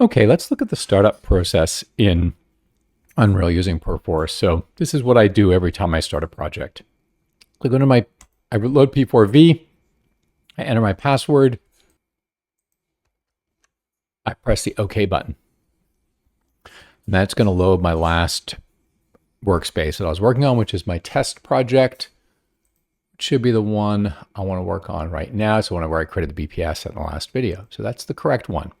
Okay, let's look at the startup process in Unreal using Perforce. So this is what I do every time I start a project. I go to I load P4V, I enter my password, I press the OK button. And that's going to load my last workspace that I was working on, which is my test project. It should be the one I want to work on right now. It's the one where I created the BPS in the last video. So that's the correct one.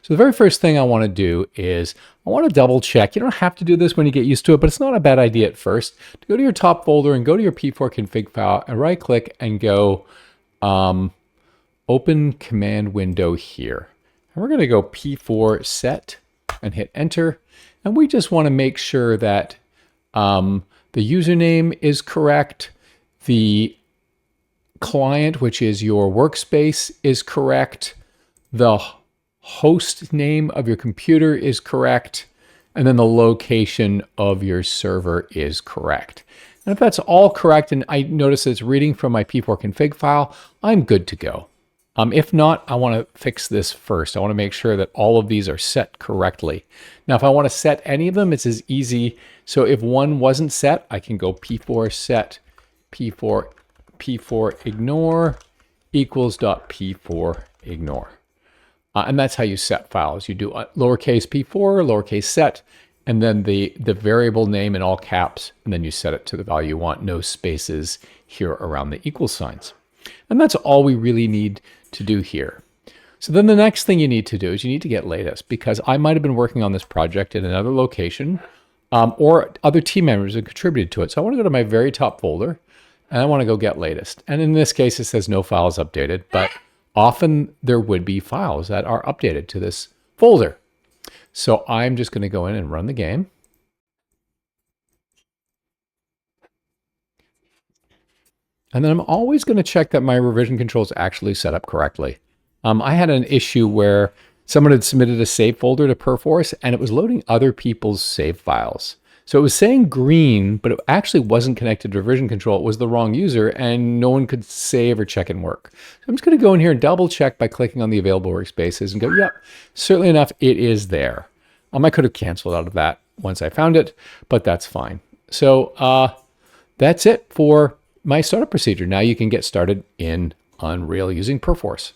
So the very first thing I want to do is I want to double check. You don't have to do this when you get used to it, but it's not a bad idea at first to go to your top folder and go to your P4 config file and right click and go open command window here. And we're going to go P4 set and hit enter. And we just want to make sure that the username is correct. The client, which is your workspace, is correct. The host name of your computer is correct, and then the location of your server is correct. And if that's all correct, and I notice it's reading from my P4 config file, I'm good to go. If not, I want to fix this first. I want to make sure that all of these are set correctly. Now, if I want to set any of them, it's as easy. So if one wasn't set, I can go P4 set P4 ignore equals .p4 ignore. And that's how you set files. You do lowercase p4, lowercase set, and then the variable name in all caps, and then you set it to the value you want, no spaces here around the equal signs. And that's all we really need to do here. So then the next thing you need to do is you need to get latest, because I might have been working on this project in another location, or other team members have contributed to it. So I want to go to my very top folder, and I want to go get latest. And in this case, it says no files updated, but often there would be files that are updated to this folder. So I'm just going to go in and run the game. And then I'm always going to check that my revision control is actually set up correctly. I had an issue where someone had submitted a save folder to Perforce and it was loading other people's save files. So it was saying green, but it actually wasn't connected to revision control. It was the wrong user and no one could save or check and work. So I'm just going to go in here and double check by clicking on the available workspaces and go, yep, certainly enough, it is there. I could have canceled out of that once I found it, but that's fine. So that's it for my startup procedure. Now you can get started in Unreal using Perforce.